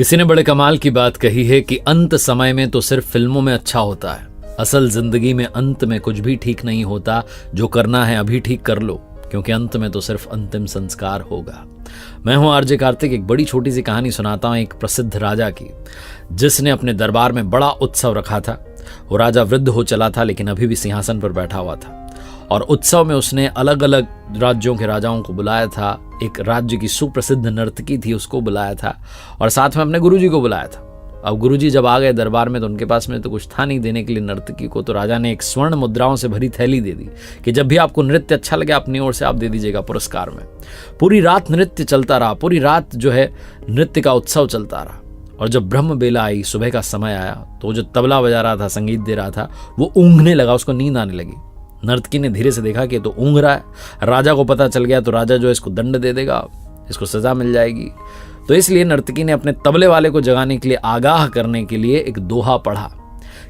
किसी ने बड़े कमाल की बात कही है कि अंत समय में तो सिर्फ फिल्मों में अच्छा होता है, असल जिंदगी में अंत में कुछ भी ठीक नहीं होता। जो करना है अभी ठीक कर लो, क्योंकि अंत में तो सिर्फ अंतिम संस्कार होगा। मैं हूं आरजे कार्तिक। एक बड़ी छोटी सी कहानी सुनाता हूं एक प्रसिद्ध राजा की, जिसने अपने दरबार में बड़ा उत्सव रखा था। वो राजा वृद्ध हो चला था, लेकिन अभी भी सिंहासन पर बैठा हुआ था। और उत्सव में उसने अलग अलग राज्यों के राजाओं को बुलाया था। एक राज्य की सुप्रसिद्ध नर्तकी थी, उसको बुलाया था, और साथ में अपने गुरुजी को बुलाया था। अब गुरुजी जब आ गए दरबार में तो उनके पास में तो कुछ था नहीं देने के लिए नर्तकी को। तो राजा ने एक स्वर्ण मुद्राओं से भरी थैली दे दी कि जब भी आपको नृत्य अच्छा लगे अपनी ओर से आप दे दीजिएगा पुरस्कार में। पूरी रात नृत्य चलता रहा, पूरी रात जो है नृत्य का उत्सव चलता रहा। और जब ब्रह्म बेला आई, सुबह का समय आया, तो जो तबला बजा रहा था, संगीत दे रहा था, वो ऊँघने लगा, उसको नींद आने लगी। नर्तकी ने धीरे से देखा कि तो ऊँघ रहा है। राजा को पता चल गया तो राजा जो है इसको दंड दे देगा, इसको सजा मिल जाएगी। तो इसलिए नर्तकी ने अपने तबले वाले को जगाने के लिए, आगाह करने के लिए एक दोहा पढ़ा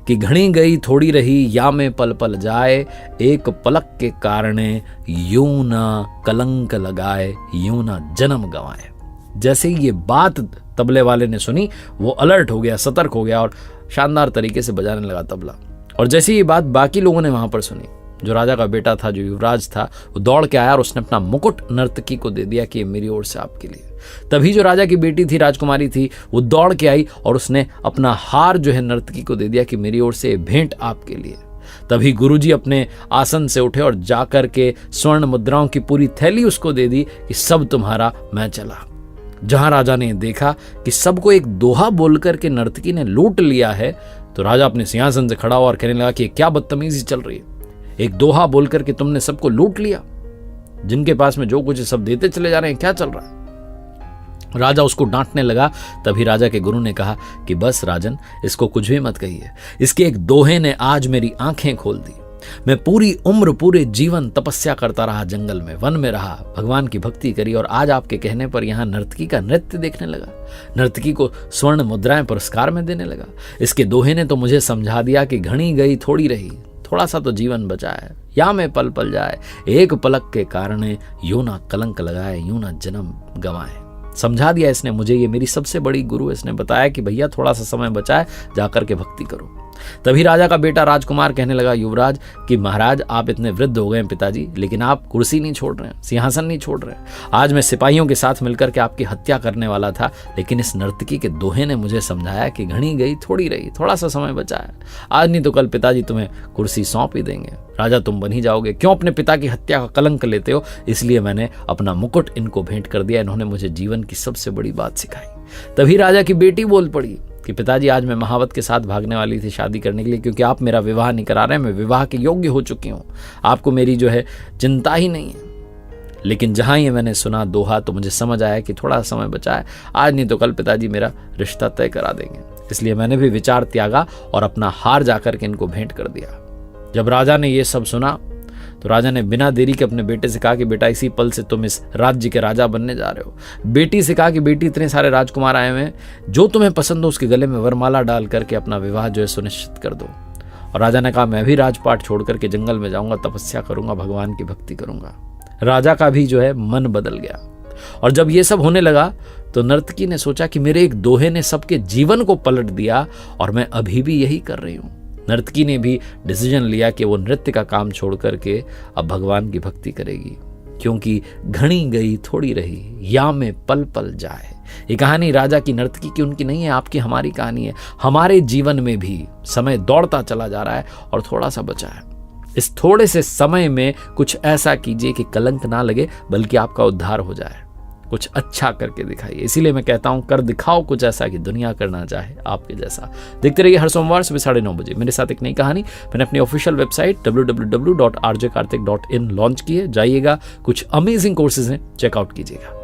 कि घड़ी गई थोड़ी रही, या में पल पल जाए, एक पलक के कारणे यूं ना कलंक लगाए, यूं ना जन्म गंवाए। जैसे ही ये बात तबले वाले ने सुनी, वो अलर्ट हो गया, सतर्क हो गया और शानदार तरीके से बजाने लगा तबला। और जैसे ये बात बाकी लोगों ने वहां पर सुनी, जो राजा का बेटा था, जो युवराज था, वो दौड़ के आया और उसने अपना मुकुट नर्तकी को दे दिया कि ये मेरी ओर से आपके लिए। तभी जो राजा की बेटी थी, राजकुमारी थी, वो दौड़ के आई और उसने अपना हार जो है नर्तकी को दे दिया कि मेरी ओर से भेंट आपके लिए। तभी गुरुजी अपने आसन से उठे और जाकर के स्वर्ण मुद्राओं की पूरी थैली उसको दे दी कि सब तुम्हारा, मैं चला। जहां राजा ने देखा कि सबको एक दोहा बोलकर के नर्तकी ने लूट लिया है, तो राजा अपने सिंहासन से खड़ा हुआ और कहने लगा कि क्या बदतमीजी चल रही है। एक दोहा बोलकर के तुमने सबको लूट लिया, जिनके पास में जो कुछ है सब देते चले जा रहे हैं, क्या चल रहा है। राजा उसको डांटने लगा। तभी राजा के गुरु ने कहा कि बस राजन, इसको कुछ भी मत कहिए। इसके एक दोहे ने आज मेरी आंखें खोल दी। मैं पूरी उम्र, पूरे जीवन तपस्या करता रहा, जंगल में, वन में रहा, भगवान की भक्ति करी, और आज आपके कहने पर यहाँ नर्तकी का नृत्य देखने लगा, नर्तकी को स्वर्ण मुद्राएं पुरस्कार में देने लगा। इसके दोहे ने तो मुझे समझा दिया कि घड़ी गई थोड़ी रही, थोड़ा सा तो जीवन बचा है, या में पल पल जाए, एक पलक के कारण यूं ना कलंक लगाए, यूं ना जन्म गंवाए। समझा दिया इसने मुझे, ये मेरी सबसे बड़ी गुरु। इसने बताया कि भैया थोड़ा सा समय बचा है, जाकर के भक्ति करो। तभी राजा का बेटा राजकुमार कहने लगा युवराज कि महाराज, आप इतने वृद्ध हो गए हैं पिताजी, लेकिन आप कुर्सी नहीं छोड़ रहे हैं, सिंहासन नहीं छोड़ रहे हैं। आज मैं सिपाहियों के साथ मिलकर के आपकी हत्या करने वाला था, लेकिन इस नर्तकी के दोहे ने मुझे समझाया कि घड़ी गई थोड़ी रही, थोड़ा सा समय बचा है। आज नहीं तो कल पिताजी तुम्हें कुर्सी सौंप ही देंगे, राजा तुम बन ही जाओगे। क्यों अपने पिता की हत्या का कलंक लेते हो? इसलिए मैंने अपना मुकुट इनको भेंट कर दिया। इन्होंने मुझे जीवन की सबसे बड़ी बात सिखाई। तभी राजा की बेटी बोल पड़ी कि पिताजी, आज मैं महावत के साथ भागने वाली थी शादी करने के लिए, क्योंकि आप मेरा विवाह नहीं करा रहे हैं। मैं विवाह के योग्य हो चुकी हूँ, आपको मेरी जो है चिंता ही नहीं है। लेकिन जहां ये मैंने सुना दोहा, तो मुझे समझ आया कि थोड़ा समय बचा है, आज नहीं तो कल पिताजी मेरा रिश्ता तय करा देंगे। इसलिए मैंने भी विचार त्यागा और अपना हार जाकर के इनको भेंट कर दिया। जब राजा ने ये सब सुना, तो राजा ने बिना देरी के अपने बेटे से कहा कि बेटा, इसी पल से तुम इस राज्य के राजा बनने जा रहे हो। बेटी से कहा कि बेटी, इतने सारे राजकुमार आए हुए हैं, जो तुम्हें पसंद हो उसके गले में वरमाला डाल करके अपना विवाह जो है सुनिश्चित कर दो। और राजा ने कहा मैं भी राजपाट छोड़ करके जंगल में जाऊंगा, तपस्या करूंगा, भगवान की भक्ति करूंगा। राजा का भी जो है मन बदल गया। और जब ये सब होने लगा, तो नर्तकी ने सोचा कि मेरे एक दोहे ने सबके जीवन को पलट दिया, और मैं अभी भी यही कर रही हूँ। नर्तकी ने भी डिसीजन लिया कि वो नृत्य का काम छोड़ करके अब भगवान की भक्ति करेगी, क्योंकि घड़ी गई थोड़ी रही, या में पल पल जाए। ये कहानी राजा की, नर्तकी की, उनकी नहीं है, आपकी, हमारी कहानी है। हमारे जीवन में भी समय दौड़ता चला जा रहा है और थोड़ा सा बचा है। इस थोड़े से समय में कुछ ऐसा कीजिए कि कलंक ना लगे, बल्कि आपका उद्धार हो जाए। कुछ अच्छा करके दिखाइए। इसीलिए मैं कहता हूं, कर दिखाओ कुछ ऐसा कि दुनिया करना चाहे आपके जैसा। देखते रहिए हर सोमवार सुबह 9:30 बजे मेरे साथ एक नई कहानी। मैंने अपनी ऑफिशियल वेबसाइट www.rjkartik.in लॉन्च की है। जाइएगा, कुछ अमेजिंग कोर्सेज हैं, चेकआउट कीजिएगा।